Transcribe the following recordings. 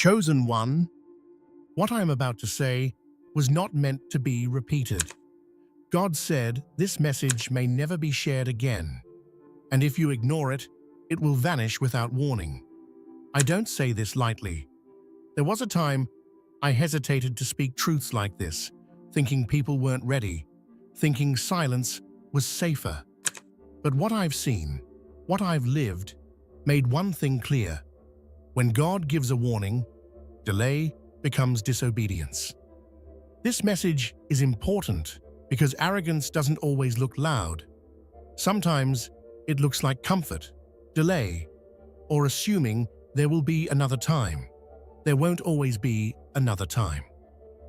Chosen one, what I am about to say was not meant to be repeated. God said this message may never be shared again, and if you ignore it, it will vanish without warning. I don't say this lightly. There was a time I hesitated to speak truths like this, thinking people weren't ready, thinking silence was safer. But what I've seen, what I've lived, made one thing clear. When God gives a warning, delay becomes disobedience. This message is important because arrogance doesn't always look loud. Sometimes it looks like comfort, delay, or assuming there will be another time. There won't always be another time.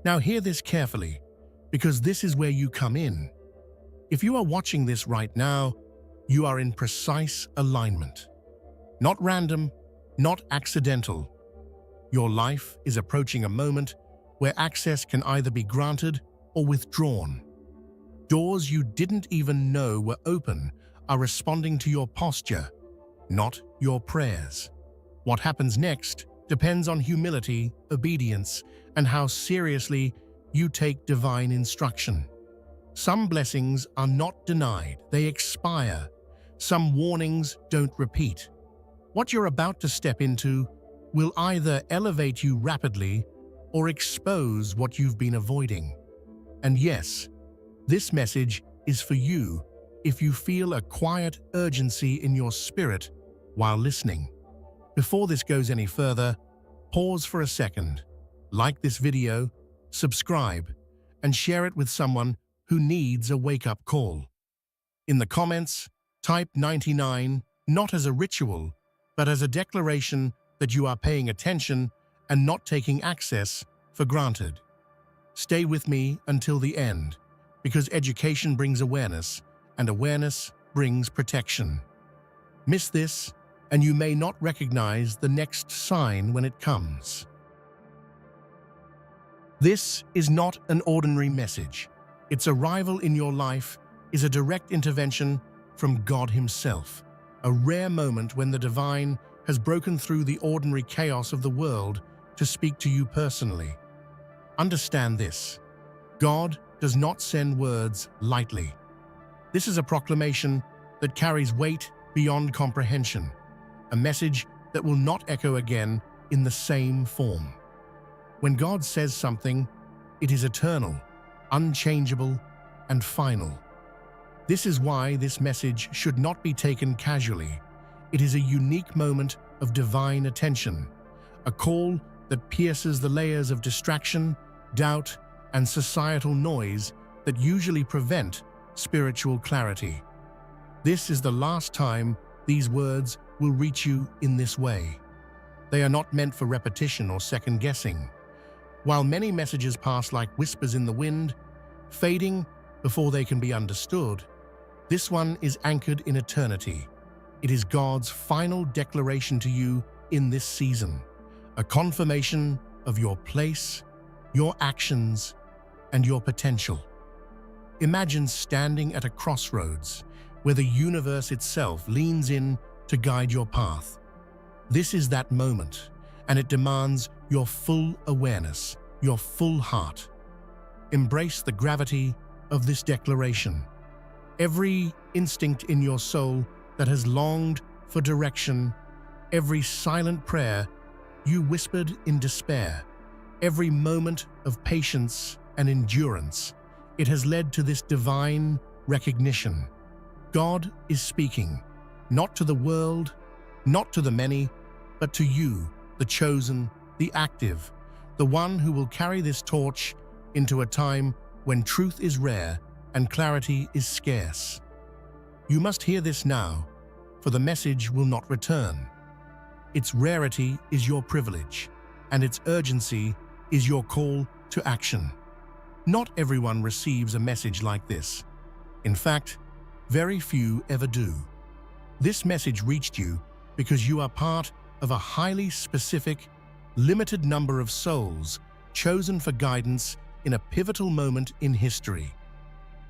Now hear this carefully, because this is where you come in. If you are watching this right now, you are in precise alignment. Not random, not accidental. Your life is approaching a moment where access can either be granted or withdrawn. Doors you didn't even know were open are responding to your posture, not your prayers. What happens next depends on humility, obedience, and how seriously you take divine instruction. Some blessings are not denied, they expire. Some warnings don't repeat. What you're about to step into will either elevate you rapidly or expose what you've been avoiding. And yes, this message is for you if you feel a quiet urgency in your spirit while listening. Before this goes any further, pause for a second, like this video, subscribe, and share it with someone who needs a wake-up call. In the comments, type 99, not as a ritual, but as a declaration that you are paying attention and not taking access for granted. Stay with me until the end, because education brings awareness, and awareness brings protection. Miss this, and you may not recognize the next sign when it comes. This is not an ordinary message. Its arrival in your life is a direct intervention from God Himself, a rare moment when the divine has broken through the ordinary chaos of the world to speak to you personally. Understand this: God does not send words lightly. This is a proclamation that carries weight beyond comprehension, a message that will not echo again in the same form. When God says something, it is eternal, unchangeable, and final. This is why this message should not be taken casually. It is a unique moment of divine attention, a call that pierces the layers of distraction, doubt, and societal noise that usually prevent spiritual clarity. This is the last time these words will reach you in this way. They are not meant for repetition or second-guessing. While many messages pass like whispers in the wind, fading before they can be understood, this one is anchored in eternity. It is God's final declaration to you in this season, a confirmation of your place, your actions, and your potential. Imagine standing at a crossroads where the universe itself leans in to guide your path. This is that moment, and it demands your full awareness, your full heart. Embrace the gravity of this declaration. Every instinct in your soul that has longed for direction, every silent prayer you whispered in despair, every moment of patience and endurance, it has led to this divine recognition. God is speaking, not to the world, not to the many, but to you, the chosen, the active, the one who will carry this torch into a time when truth is rare and clarity is scarce. You must hear this now, for the message will not return. Its rarity is your privilege, and its urgency is your call to action. Not everyone receives a message like this. In fact, very few ever do. This message reached you because you are part of a highly specific, limited number of souls chosen for guidance in a pivotal moment in history.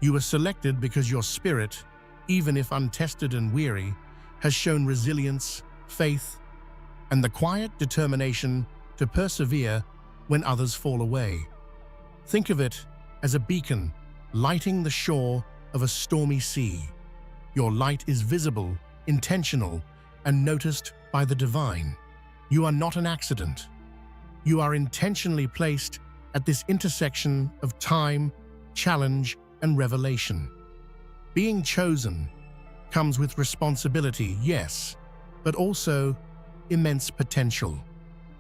You were selected because your spirit, even if untested and weary, has shown resilience, faith, and the quiet determination to persevere when others fall away. Think of it as a beacon lighting the shore of a stormy sea. Your light is visible, intentional, and noticed by the divine. You are not an accident. You are intentionally placed at this intersection of time, challenge, and revelation. Being chosen comes with responsibility, yes, but also immense potential.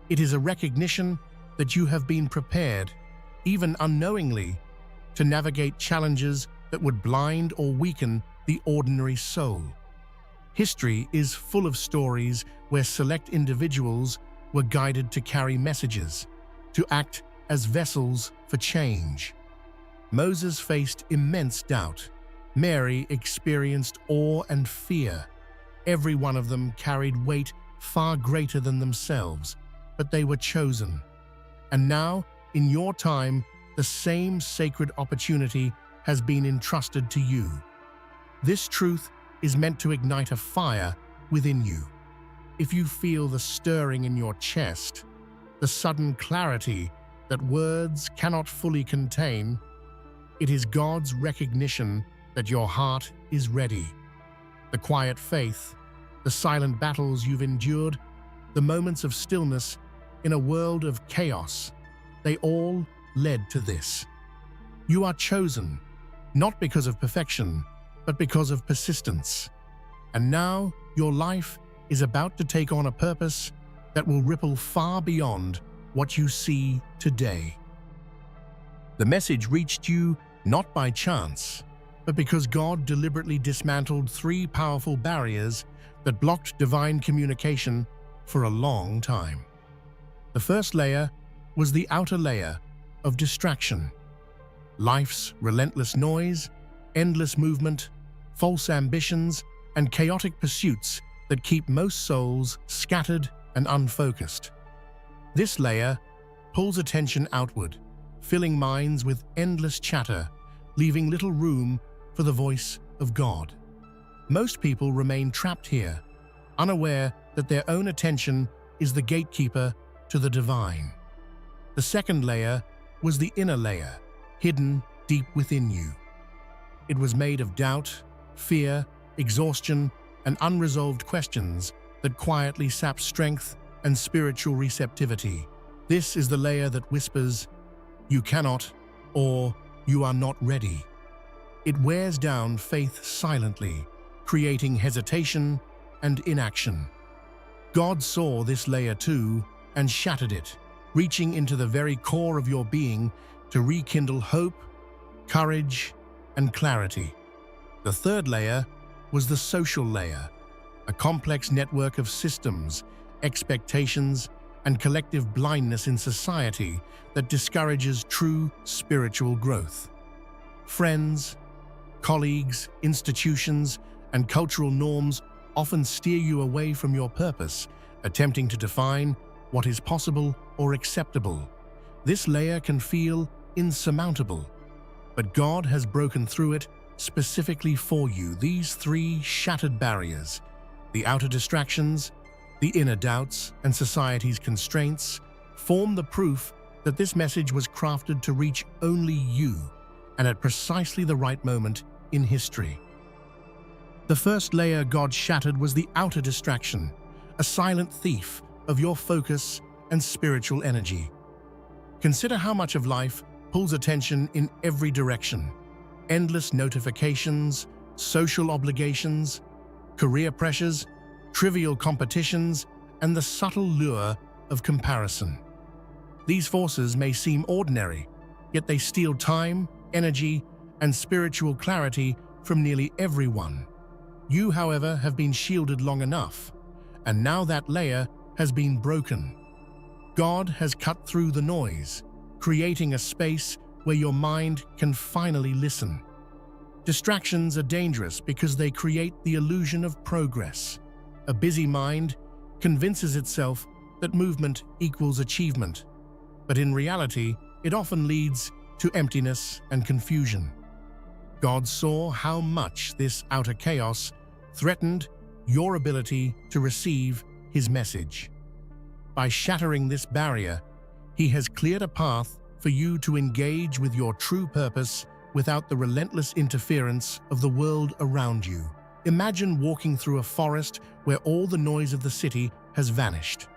It is a recognition that you have been prepared, even unknowingly, to navigate challenges that would blind or weaken the ordinary soul. History is full of stories where select individuals were guided to carry messages, to act as vessels for change. Moses faced immense doubt. Mary experienced awe and fear. Every one of them carried weight far greater than themselves, but they were chosen. And now, in your time, the same sacred opportunity has been entrusted to you. This truth is meant to ignite a fire within you. If you feel the stirring in your chest, the sudden clarity that words cannot fully contain, it is God's recognition that your heart is ready. The quiet faith, the silent battles you've endured, the moments of stillness in a world of chaos, they all led to this. You are chosen, not because of perfection, but because of persistence. And now your life is about to take on a purpose that will ripple far beyond what you see today. The message reached you not by chance, but because God deliberately dismantled three powerful barriers that blocked divine communication for a long time. The first layer was the outer layer of distraction. Life's relentless noise, endless movement, false ambitions, and chaotic pursuits that keep most souls scattered and unfocused. This layer pulls attention outward, filling minds with endless chatter, leaving little room for the voice of God. Most people remain trapped here, unaware that their own attention is the gatekeeper to the divine. The second layer was the inner layer, hidden deep within you. It was made of doubt, fear, exhaustion, and unresolved questions that quietly sap strength and spiritual receptivity. This is the layer that whispers, "You cannot," or "You are not ready." It wears down faith silently, creating hesitation and inaction. God saw this layer too and shattered it, reaching into the very core of your being to rekindle hope, courage, and clarity. The third layer was the social layer, a complex network of systems, expectations, and collective blindness in society that discourages true spiritual growth. Friends, colleagues, institutions, and cultural norms often steer you away from your purpose, attempting to define what is possible or acceptable. This layer can feel insurmountable, but God has broken through it specifically for you. These three shattered barriers, the outer distractions, the inner doubts, and society's constraints, form the proof that this message was crafted to reach only you, and at precisely the right moment in history. The first layer God shattered was the outer distraction, a silent thief of your focus and spiritual energy. Consider how much of life pulls attention in every direction. Endless notifications, social obligations, career pressures, trivial competitions, and the subtle lure of comparison. These forces may seem ordinary, yet they steal time, energy, and spiritual clarity from nearly everyone. You, however, have been shielded long enough, and now that layer has been broken. God has cut through the noise, creating a space where your mind can finally listen. Distractions are dangerous because they create the illusion of progress. A busy mind convinces itself that movement equals achievement, but in reality, it often leads to emptiness and confusion. God saw how much this outer chaos threatened your ability to receive His message. By shattering this barrier, He has cleared a path for you to engage with your true purpose without the relentless interference of the world around you. Imagine walking through a forest where all the noise of the city has vanished.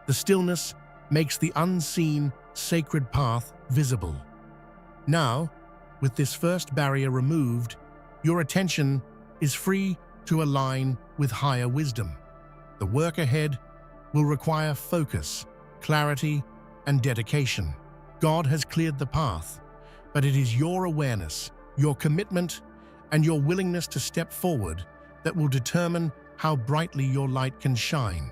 The stillness makes the unseen, sacred path visible. Now, with this first barrier removed, your attention is free to align with higher wisdom. The work ahead will require focus, clarity, and dedication. God has cleared the path, but it is your awareness, your commitment, and your willingness to step forward that will determine how brightly your light can shine.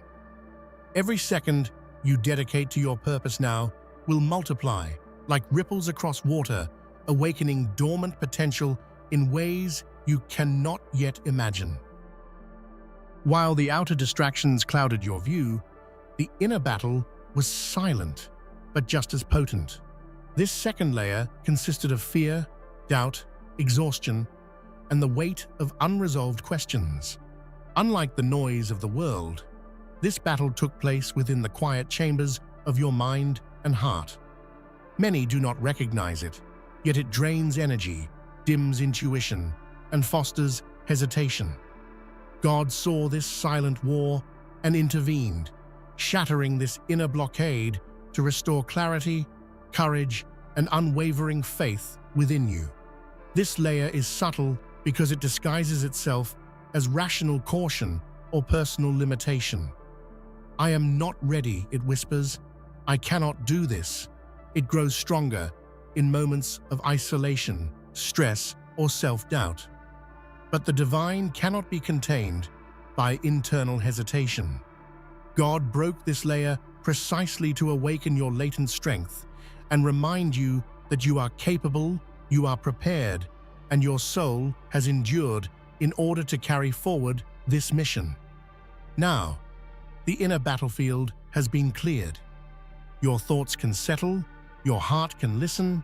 Every second you dedicate to your purpose now will multiply like ripples across water, awakening dormant potential in ways you cannot yet imagine. While the outer distractions clouded your view, the inner battle was silent, but just as potent. This second layer consisted of fear, doubt, exhaustion, and the weight of unresolved questions. Unlike the noise of the world, this battle took place within the quiet chambers of your mind and heart. Many do not recognize it, yet it drains energy, dims intuition, and fosters hesitation. God saw this silent war and intervened, shattering this inner blockade to restore clarity, courage, and unwavering faith within you. This layer is subtle because it disguises itself as rational caution or personal limitation. "I am not ready," it whispers. "I cannot do this." It grows stronger in moments of isolation, stress, or self-doubt. But the divine cannot be contained by internal hesitation. God broke this layer precisely to awaken your latent strength and remind you that you are capable, you are prepared, and your soul has endured in order to carry forward this mission. Now, the inner battlefield has been cleared. Your thoughts can settle, your heart can listen,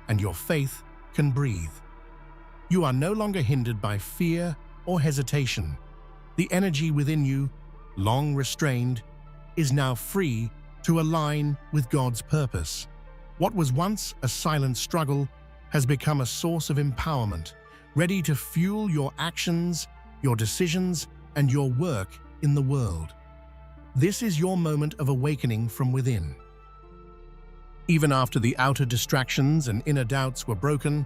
and your faith can breathe. You are no longer hindered by fear or hesitation. The energy within you, long restrained, is now free to align with God's purpose. What was once a silent struggle has become a source of empowerment, ready to fuel your actions, your decisions, and your work in the world. This is your moment of awakening from within. Even after the outer distractions and inner doubts were broken,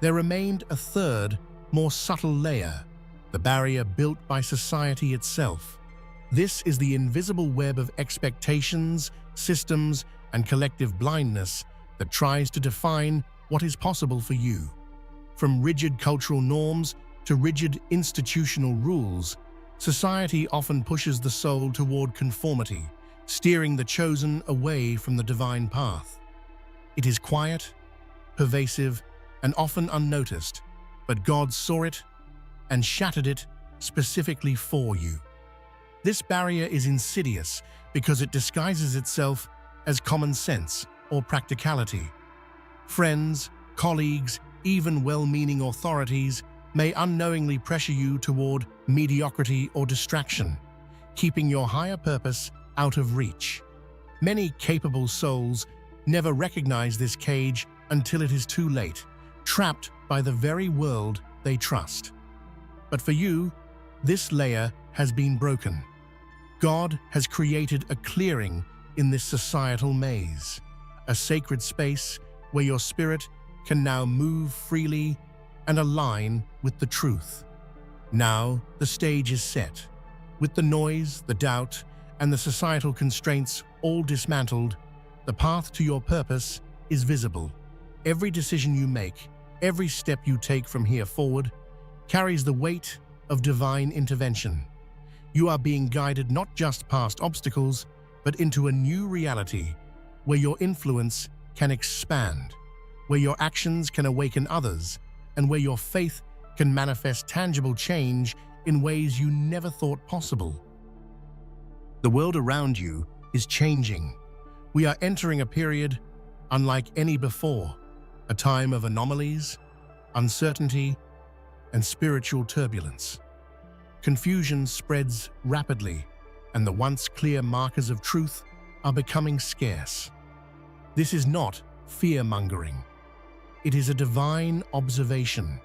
there remained a third, more subtle layer, the barrier built by society itself. This is the invisible web of expectations, systems, and collective blindness that tries to define what is possible for you. From rigid cultural norms to rigid institutional rules, society often pushes the soul toward conformity, steering the chosen away from the divine path. It is quiet, pervasive, and often unnoticed, but God saw it and shattered it specifically for you. This barrier is insidious because it disguises itself as common sense or practicality. Friends, colleagues, even well-meaning authorities may unknowingly pressure you toward mediocrity or distraction, keeping your higher purpose out of reach. Many capable souls never recognize this cage until it is too late, trapped by the very world they trust. But for you, this layer has been broken. God has created a clearing in this societal maze, a sacred space where your spirit can now move freely and align with the truth. Now the stage is set. With the noise, the doubt, and the societal constraints all dismantled, the path to your purpose is visible. Every decision you make, every step you take from here forward, carries the weight of divine intervention. You are being guided not just past obstacles, but into a new reality where your influence can expand, where your actions can awaken others, and where your faith can manifest tangible change in ways you never thought possible. The world around you is changing. We are entering a period unlike any before, a time of anomalies, uncertainty, and spiritual turbulence. Confusion spreads rapidly, and the once clear markers of truth are becoming scarce. This is not fear-mongering. It is a divine observation.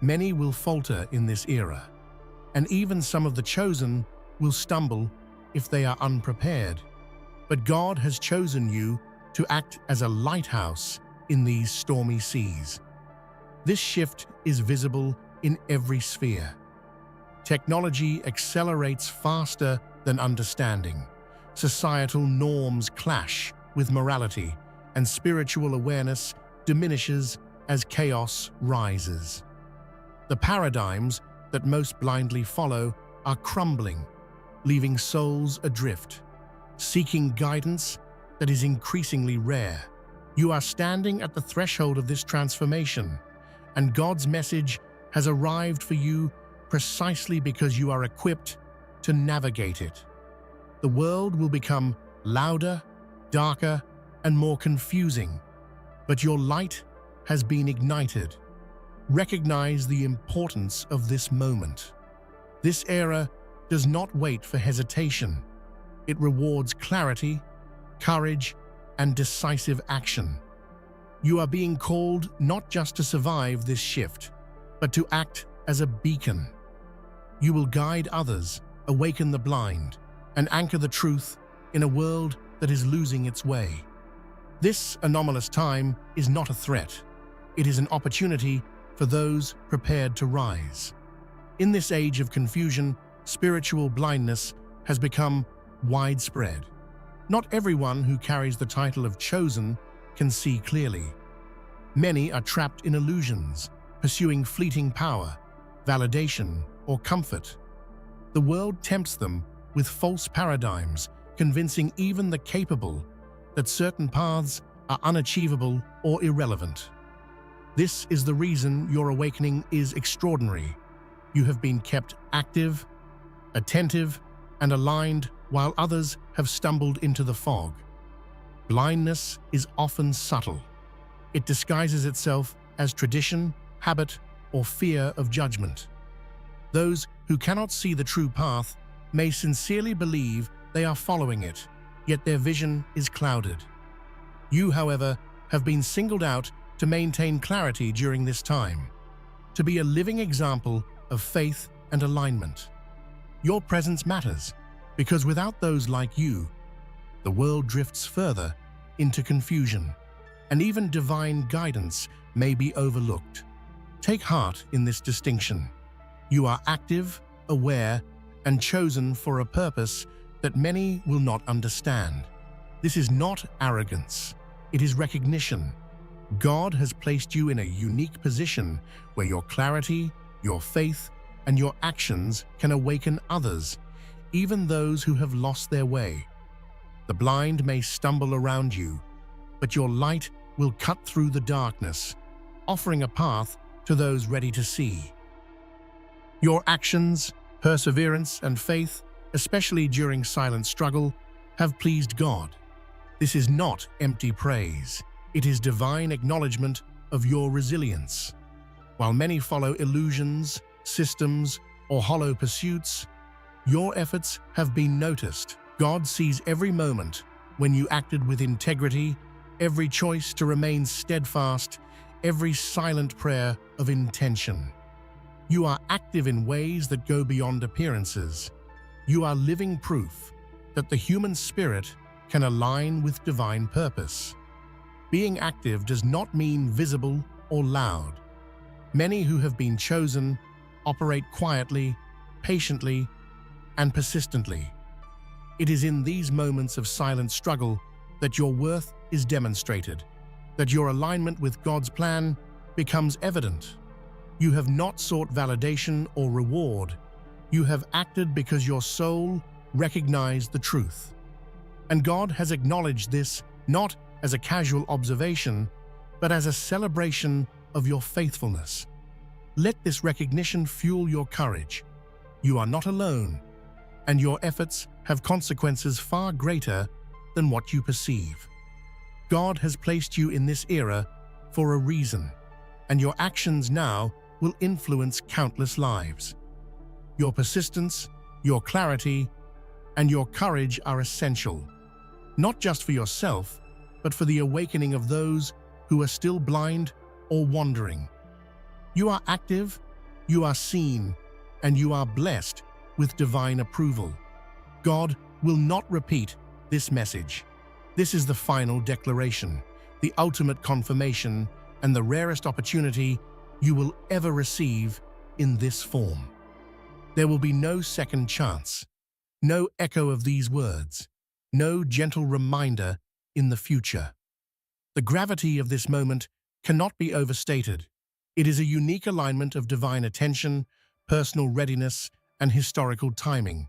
Many will falter in this era, and even some of the chosen will stumble if they are unprepared. But God has chosen you to act as a lighthouse in these stormy seas. This shift is visible in every sphere. Technology accelerates faster than understanding. Societal norms clash with morality, and spiritual awareness diminishes as chaos rises. The paradigms that most blindly follow are crumbling, leaving souls adrift, seeking guidance that is increasingly rare. You are standing at the threshold of this transformation, and God's message has arrived for you precisely because you are equipped to navigate it. The world will become louder, darker, and more confusing, but your light has been ignited. Recognize the importance of this moment. This era does not wait for hesitation. It rewards clarity, courage, and decisive action. You are being called not just to survive this shift, but to act as a beacon. You will guide others, awaken the blind, and anchor the truth in a world that is losing its way. This anomalous time is not a threat. It is an opportunity for those prepared to rise. In this age of confusion, spiritual blindness has become widespread. Not everyone who carries the title of chosen can see clearly. Many are trapped in illusions, pursuing fleeting power, validation, or comfort. The world tempts them with false paradigms, convincing even the capable that certain paths are unachievable or irrelevant. This is the reason your awakening is extraordinary. You have been kept active, attentive, and aligned while others have stumbled into the fog. Blindness is often subtle. It disguises itself as tradition, habit, or fear of judgment. Those who cannot see the true path may sincerely believe they are following it, yet their vision is clouded. You, however, have been singled out to maintain clarity during this time, to be a living example of faith and alignment. Your presence matters, because without those like you, the world drifts further into confusion, and even divine guidance may be overlooked. Take heart in this distinction. You are active, aware, and chosen for a purpose that many will not understand. This is not arrogance, it is recognition. God has placed you in a unique position where your clarity, your faith, and your actions can awaken others, even those who have lost their way. The blind may stumble around you, but your light will cut through the darkness, offering a path to those ready to see. Your actions, perseverance, and faith, especially during silent struggle, have pleased God. This is not empty praise. It is divine acknowledgement of your resilience. While many follow illusions, systems, or hollow pursuits, your efforts have been noticed. God sees every moment when you acted with integrity, every choice to remain steadfast, every silent prayer of intention. You are active in ways that go beyond appearances. You are living proof that the human spirit can align with divine purpose. Being active does not mean visible or loud. Many who have been chosen operate quietly, patiently, and persistently. It is in these moments of silent struggle that your worth is demonstrated, that your alignment with God's plan becomes evident. You have not sought validation or reward. You have acted because your soul recognized the truth. And God has acknowledged this not as a casual observation, but as a celebration of your faithfulness. Let this recognition fuel your courage. You are not alone, and your efforts have consequences far greater than what you perceive. God has placed you in this era for a reason, and your actions now will influence countless lives. Your persistence, your clarity, and your courage are essential. not just for yourself, but for the awakening of those who are still blind or wandering. You are active, you are seen, and you are blessed with divine approval. God will not repeat this message. This is the final declaration, the ultimate confirmation, and the rarest opportunity you will ever receive in this form. There will be no second chance, no echo of these words, no gentle reminder in the future. The gravity of this moment cannot be overstated. It is a unique alignment of divine attention, personal readiness, and historical timing.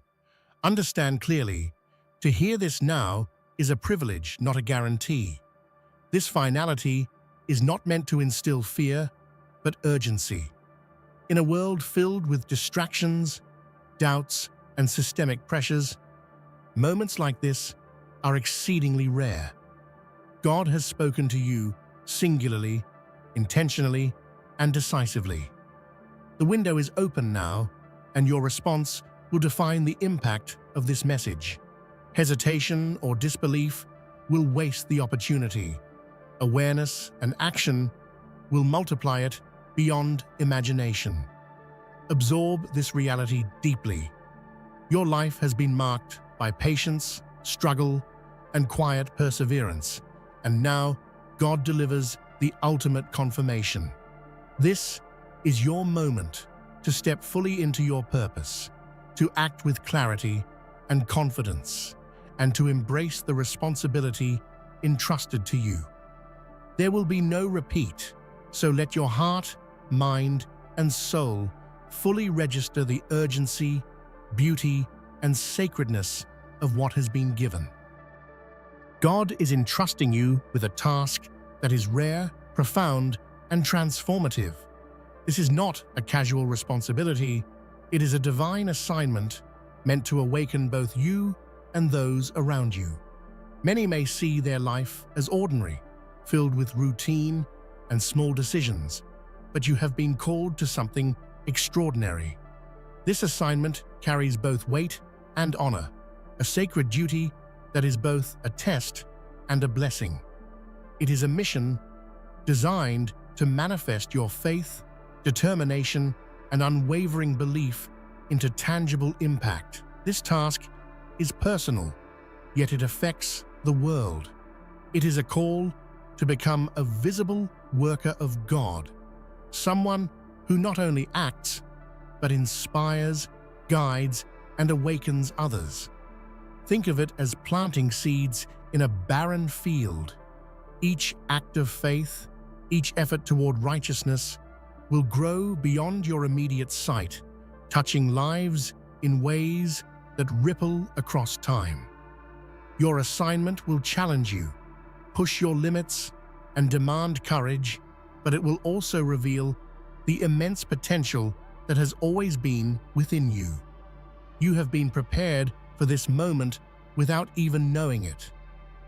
Understand clearly, to hear this now is a privilege, not a guarantee. This finality is not meant to instill fear, but urgency. In a world filled with distractions, doubts, and systemic pressures, moments like this are exceedingly rare. God has spoken to you singularly, intentionally, and decisively. The window is open now, and your response will define the impact of this message. Hesitation or disbelief will waste the opportunity. Awareness and action will multiply it beyond imagination. Absorb this reality deeply. Your life has been marked by patience, struggle, and quiet perseverance, and now God delivers the ultimate confirmation. This is your moment to step fully into your purpose, to act with clarity and confidence, and to embrace the responsibility entrusted to you. There will be no repeat, so let your heart, mind, and soul fully register the urgency, beauty, and sacredness of what has been given. God is entrusting you with a task that is rare, profound, and transformative. This is not a casual responsibility, it is a divine assignment meant to awaken both you and those around you. Many may see their life as ordinary, filled with routine and small decisions, but you have been called to something extraordinary. This assignment carries both weight and honor, a sacred duty that is both a test and a blessing. It is a mission designed to manifest your faith, determination, and unwavering belief into tangible impact. This task is personal, yet it affects the world. It is a call to become a visible worker of God, someone who not only acts, but inspires, guides, and awakens others. Think of it as planting seeds in a barren field. Each act of faith, each effort toward righteousness, will grow beyond your immediate sight, touching lives in ways that ripple across time. Your assignment will challenge you, push your limits, and demand courage, but it will also reveal the immense potential that has always been within you. You have been prepared for this moment without even knowing it.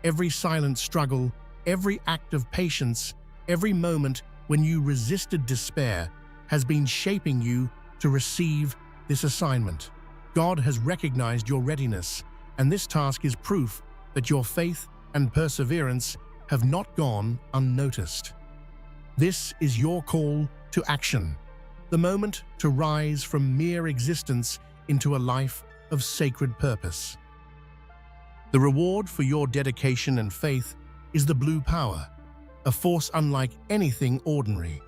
Every silent struggle, every act of patience, every moment when you resisted despair has been shaping you to receive this assignment. God has recognized your readiness, and this task is proof that your faith and perseverance have not gone unnoticed. This is your call to action, the moment to rise from mere existence into a life of sacred purpose. The reward for your dedication and faith is the blue power, a force unlike anything ordinary.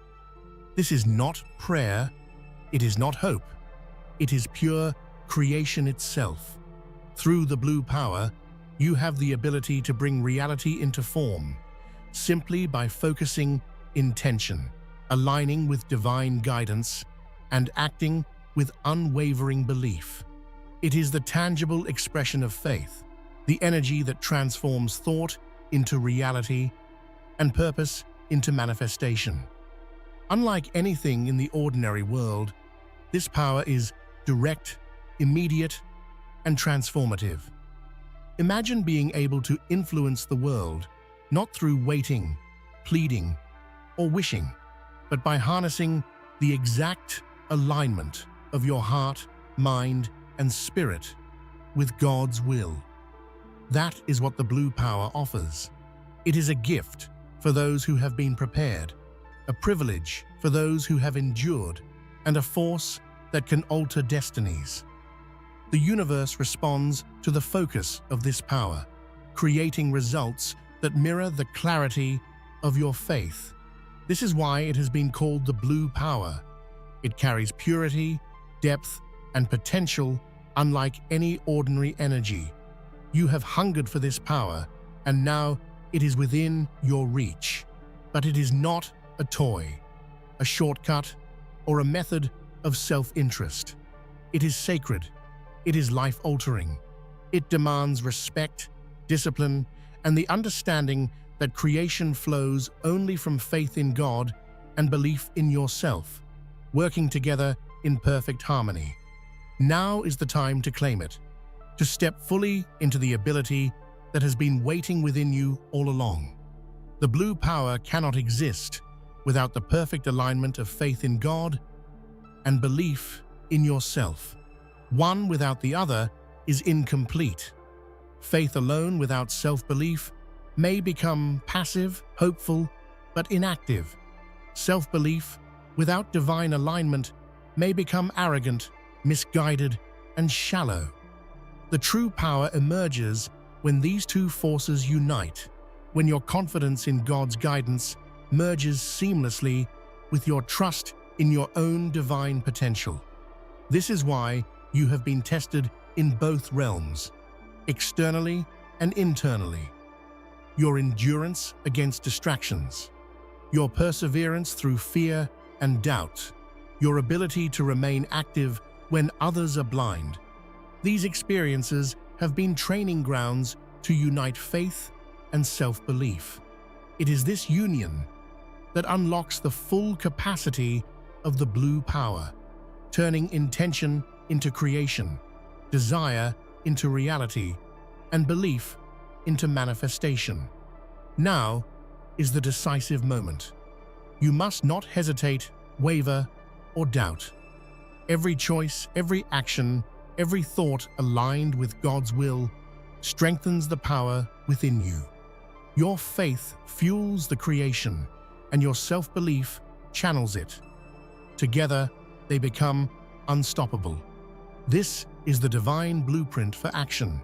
This is not prayer, it is not hope, it is pure creation itself. Through the blue power, you have the ability to bring reality into form, simply by focusing intention, aligning with divine guidance, and acting with unwavering belief. It is the tangible expression of faith, the energy that transforms thought into reality and purpose into manifestation. Unlike anything in the ordinary world, this power is direct, immediate, and transformative. Imagine being able to influence the world, not through waiting, pleading, or wishing, but by harnessing the exact alignment of your heart, mind, and spirit with God's will. That is what the blue power offers. It is a gift for those who have been prepared, a privilege for those who have endured, and a force that can alter destinies. The universe responds to the focus of this power, creating results that mirror the clarity of your faith. This is why it has been called the blue power. It carries purity, depth, and potential unlike any ordinary energy. You have hungered for this power, and now it is within your reach. But it is not a toy, a shortcut, or a method of self-interest. It is sacred. It is life-altering. It demands respect, discipline, and the understanding that creation flows only from faith in God and belief in yourself, working together in perfect harmony. Now is the time to claim it, to step fully into the ability that has been waiting within you all along. The blue power cannot exist without the perfect alignment of faith in God and belief in yourself. One without the other is incomplete. Faith alone without self-belief may become passive, hopeful, but inactive. Self-belief without divine alignment may become arrogant, misguided, and shallow. The true power emerges when these two forces unite, when your confidence in God's guidance merges seamlessly with your trust in your own divine potential. This is why you have been tested in both realms, externally and internally. Your endurance against distractions, your perseverance through fear and doubt, your ability to remain active when others are blind. These experiences have been training grounds to unite faith and self-belief. It is this union that unlocks the full capacity of the blue power, turning intention into creation, desire into reality, and belief into manifestation. Now is the decisive moment. You must not hesitate, waver, or doubt. Every choice, every action, every thought aligned with God's will strengthens the power within you. Your faith fuels the creation, and your self-belief channels it. Together, they become unstoppable. This is the divine blueprint for action,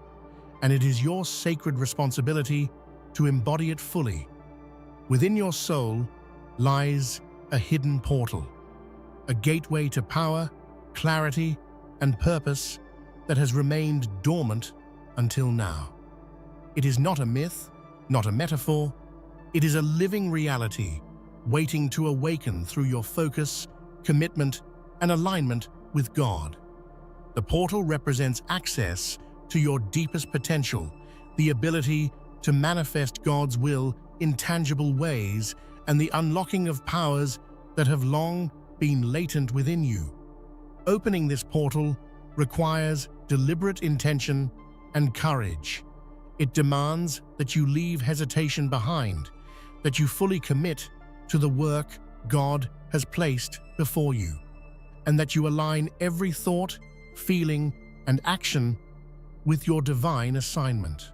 and it is your sacred responsibility to embody it fully. Within your soul lies a hidden portal, a gateway to power, clarity, and purpose that has remained dormant until now. It is not a myth, not a metaphor. It is a living reality, waiting to awaken through your focus, commitment, and alignment with God. The portal represents access to your deepest potential, the ability to manifest God's will in tangible ways, and the unlocking of powers that have long been latent within you. Opening this portal requires deliberate intention and courage. It demands that you leave hesitation behind, that you fully commit to the work God has placed before you, and that you align every thought, feeling, and action with your divine assignment.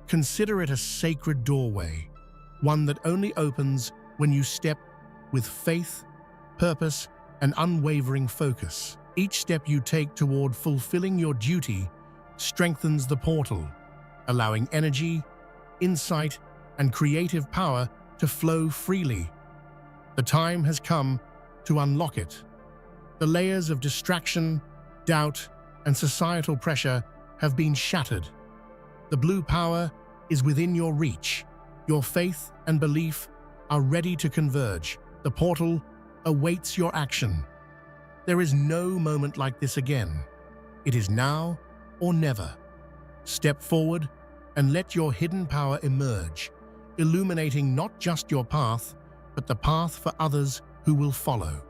Consider it a sacred doorway, one that only opens when you step with faith, purpose, and unwavering focus. Each step you take toward fulfilling your duty strengthens the portal, allowing energy, insight, and creative power to flow freely. The time has come to unlock it. The layers of distraction, doubt, and societal pressure have been shattered. The blue power is within your reach. Your faith and belief are ready to converge. The portal awaits your action. There is no moment like this again. It is now or never. Step forward and let your hidden power emerge, illuminating not just your path, but the path for others who will follow.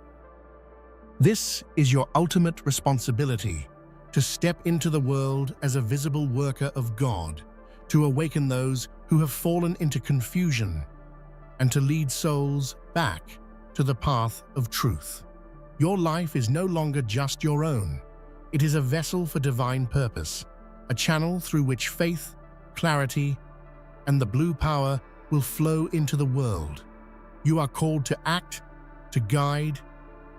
This is your ultimate responsibility, to step into the world as a visible worker of God, to awaken those who have fallen into confusion, and to lead souls back to the path of truth. Your life is no longer just your own. It is a vessel for divine purpose, a channel through which faith, clarity, and the blue power will flow into the world. You are called to act, to guide,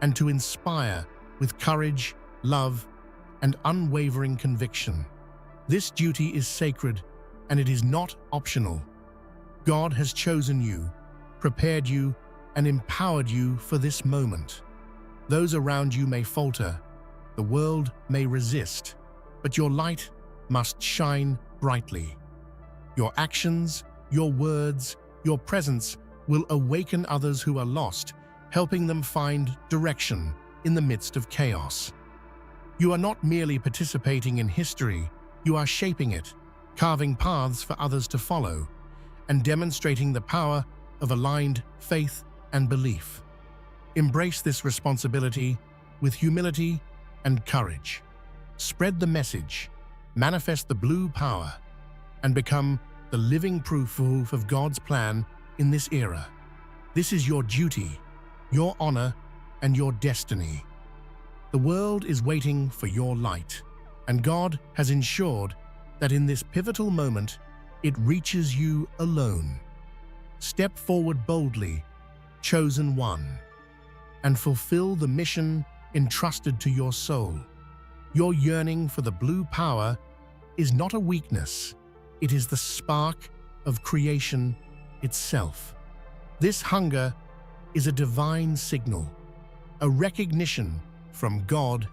and to inspire with courage, love, and unwavering conviction. This duty is sacred, and it is not optional. God has chosen you, prepared you, and empowered you for this moment. Those around you may falter, the world may resist, but your light must shine brightly. Your actions, your words, your presence will awaken others who are lost, helping them find direction in the midst of chaos. You are not merely participating in history, you are shaping it, carving paths for others to follow, and demonstrating the power of aligned faith and belief. Embrace this responsibility with humility and courage. Spread the message, manifest the blue power, and become the living proof of God's plan in this era. This is your duty, your honor, and your destiny. The world is waiting for your light, and God has ensured that in this pivotal moment, it reaches you alone. Step forward boldly, chosen one, and fulfill the mission entrusted to your soul. Your yearning for the blue power is not a weakness, it is the spark of creation itself. This hunger is a divine signal, a recognition from God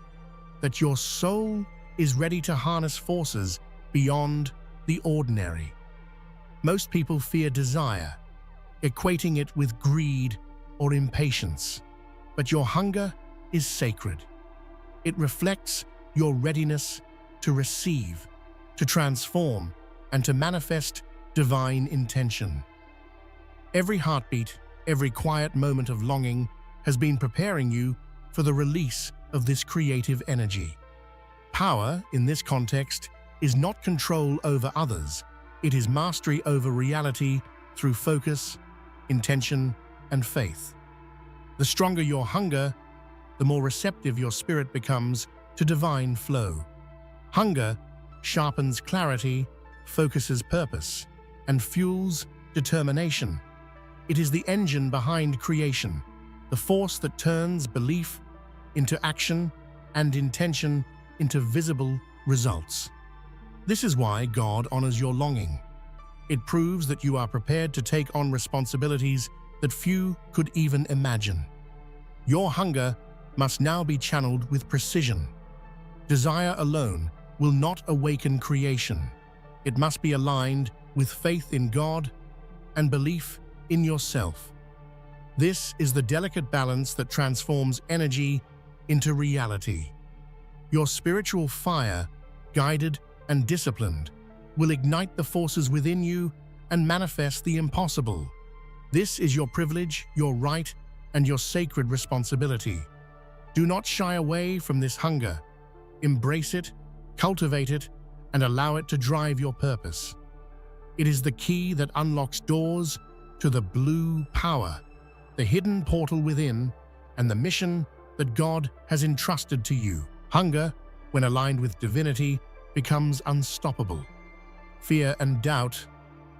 that your soul is ready to harness forces beyond the ordinary. Most people fear desire, equating it with greed or impatience, but your hunger is sacred. It reflects your readiness to receive, to transform, and to manifest divine intention. Every heartbeat, every quiet moment of longing has been preparing you for the release of this creative energy. Power, in this context, is not control over others. It is mastery over reality through focus, intention, and faith. The stronger your hunger, the more receptive your spirit becomes to divine flow. Hunger sharpens clarity, focuses purpose, and fuels determination. It is the engine behind creation, the force that turns belief into action and intention into visible results. This is why God honors your longing. It proves that you are prepared to take on responsibilities that few could even imagine. Your hunger must now be channeled with precision. Desire alone will not awaken creation. It must be aligned with faith in God and belief in yourself. This is the delicate balance that transforms energy into reality. Your spiritual fire, guided and disciplined, will ignite the forces within you and manifest the impossible. This is your privilege, your right, and your sacred responsibility. Do not shy away from this hunger. Embrace it, cultivate it, and allow it to drive your purpose. It is the key that unlocks doors to the blue power, the hidden portal within, and the mission that God has entrusted to you. Hunger, when aligned with divinity, becomes unstoppable. Fear and doubt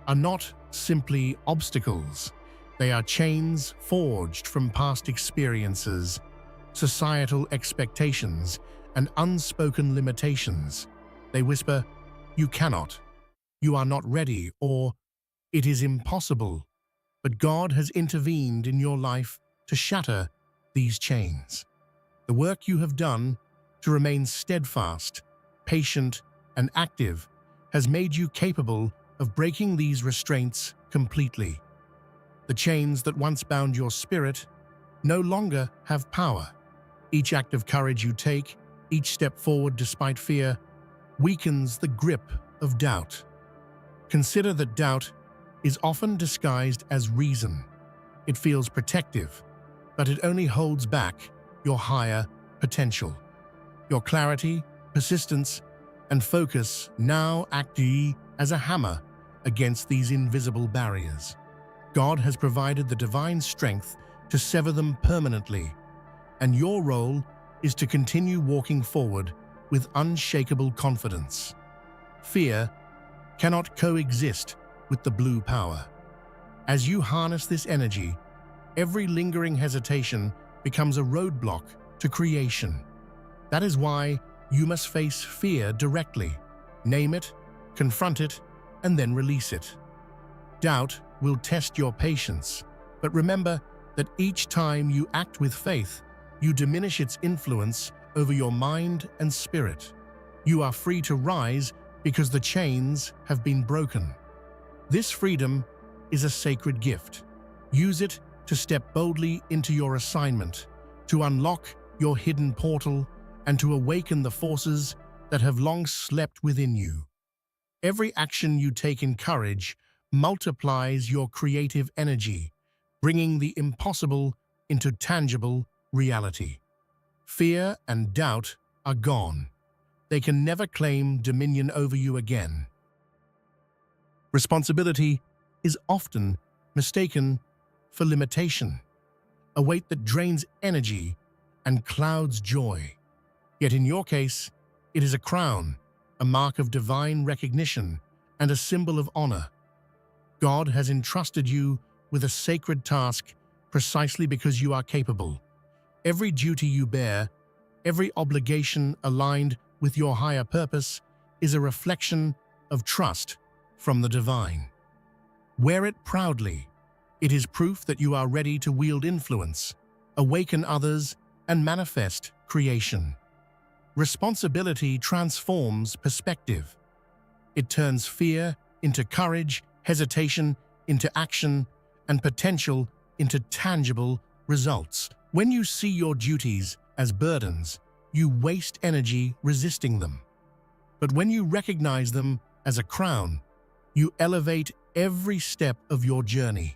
are not simply obstacles. They are chains forged from past experiences, societal expectations, and unspoken limitations. They whisper, "You cannot," "You are not ready," or "It is impossible." But God has intervened in your life to shatter these chains. The work you have done to remain steadfast, patient, and active has made you capable of breaking these restraints completely. The chains that once bound your spirit no longer have power. Each act of courage you take, each step forward despite fear, weakens the grip of doubt. Consider that doubt is often disguised as reason. It feels protective, but it only holds back your higher potential. Your clarity, persistence, and focus now act as a hammer against these invisible barriers. God has provided the divine strength to sever them permanently, and your role is to continue walking forward with unshakable confidence. Fear cannot coexist with the blue power. As you harness this energy, every lingering hesitation becomes a roadblock to creation. That is why you must face fear directly, name it, confront it, and then release it. Doubt will test your patience, but remember that each time you act with faith, you diminish its influence over your mind and spirit. You are free to rise because the chains have been broken. This freedom is a sacred gift. Use it to step boldly into your assignment, to unlock your hidden portal, and to awaken the forces that have long slept within you. Every action you take in courage multiplies your creative energy, bringing the impossible into tangible reality. Fear and doubt are gone. They can never claim dominion over you again. Responsibility is often mistaken for limitation, a weight that drains energy and clouds joy. Yet in your case, it is a crown, a mark of divine recognition, and a symbol of honor. God has entrusted you with a sacred task precisely because you are capable. Every duty you bear, every obligation aligned with your higher purpose, is a reflection of trust from the divine. Wear it proudly. It is proof that you are ready to wield influence, awaken others, and manifest creation. Responsibility transforms perspective. It turns fear into courage, hesitation into action, and potential into tangible results. When you see your duties as burdens, you waste energy resisting them. But when you recognize them as a crown, you elevate every step of your journey.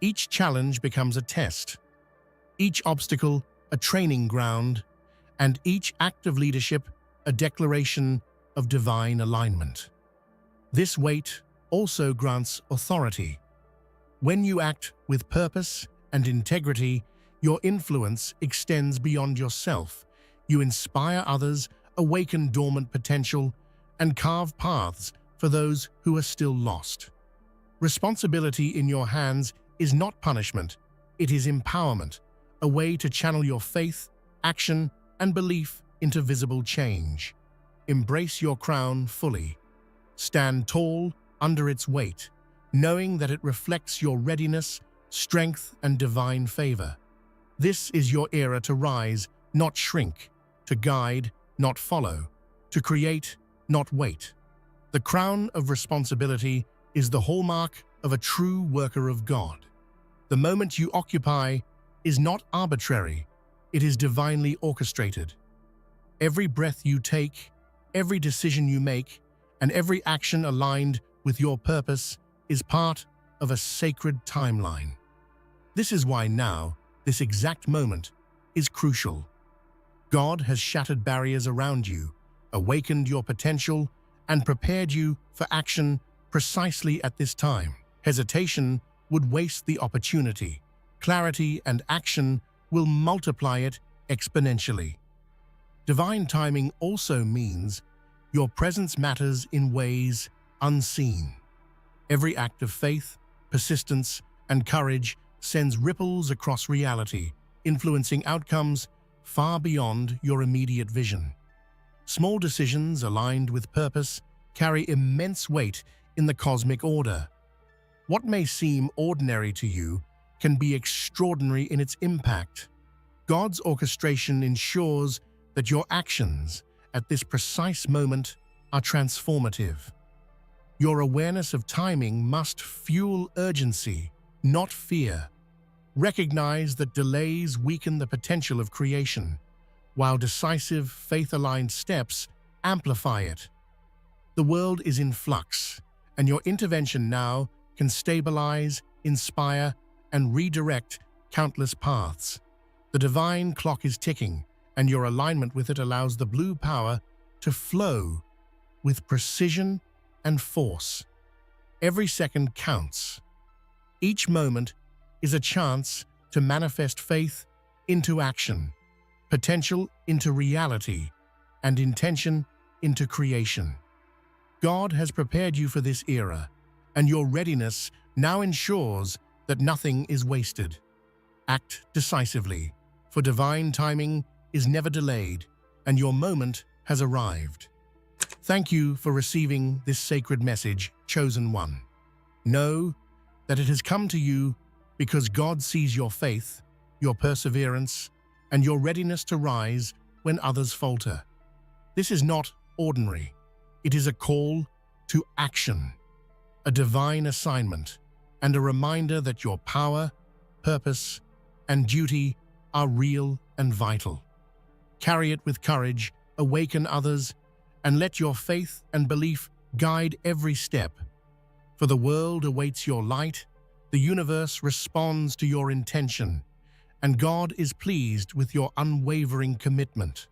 Each challenge becomes a test, each obstacle a training ground, and each act of leadership a declaration of divine alignment. This weight also grants authority. When you act with purpose and integrity, your influence extends beyond yourself. You inspire others, awaken dormant potential, and carve paths for those who are still lost. Responsibility in your hands is not punishment, it is empowerment, a way to channel your faith, action, and belief into visible change. Embrace your crown fully. Stand tall under its weight, knowing that it reflects your readiness, strength, and divine favor. This is your era to rise, not shrink, to guide, not follow, to create, not wait. The crown of responsibility is the hallmark of a true worker of God. The moment you occupy is not arbitrary, it is divinely orchestrated. Every breath you take, every decision you make, and every action aligned with your purpose is part of a sacred timeline. This is why now, this exact moment, is crucial. God has shattered barriers around you, awakened your potential, and prepared you for action precisely at this time. Hesitation would waste the opportunity. Clarity and action will multiply it exponentially. Divine timing also means your presence matters in ways unseen. Every act of faith, persistence, and courage sends ripples across reality, influencing outcomes far beyond your immediate vision. Small decisions aligned with purpose carry immense weight in the cosmic order. What may seem ordinary to you can be extraordinary in its impact. God's orchestration ensures that your actions at this precise moment are transformative. Your awareness of timing must fuel urgency, not fear. Recognize that delays weaken the potential of creation, while decisive, faith-aligned steps amplify it. The world is in flux, and your intervention now can stabilize, inspire, and redirect countless paths. The divine clock is ticking, and your alignment with it allows the blue power to flow with precision and force. Every second counts. Each moment is a chance to manifest faith into action, potential into reality, and intention into creation. God has prepared you for this era, and your readiness now ensures that nothing is wasted. Act decisively, for divine timing is never delayed, and your moment has arrived. Thank you for receiving this sacred message, chosen one. Know that it has come to you because God sees your faith, your perseverance, and your readiness to rise when others falter. This is not ordinary. It is a call to action, a divine assignment, and a reminder that your power, purpose, and duty are real and vital. Carry it with courage, awaken others, and let your faith and belief guide every step. For the world awaits your light, the universe responds to your intention, and God is pleased with your unwavering commitment.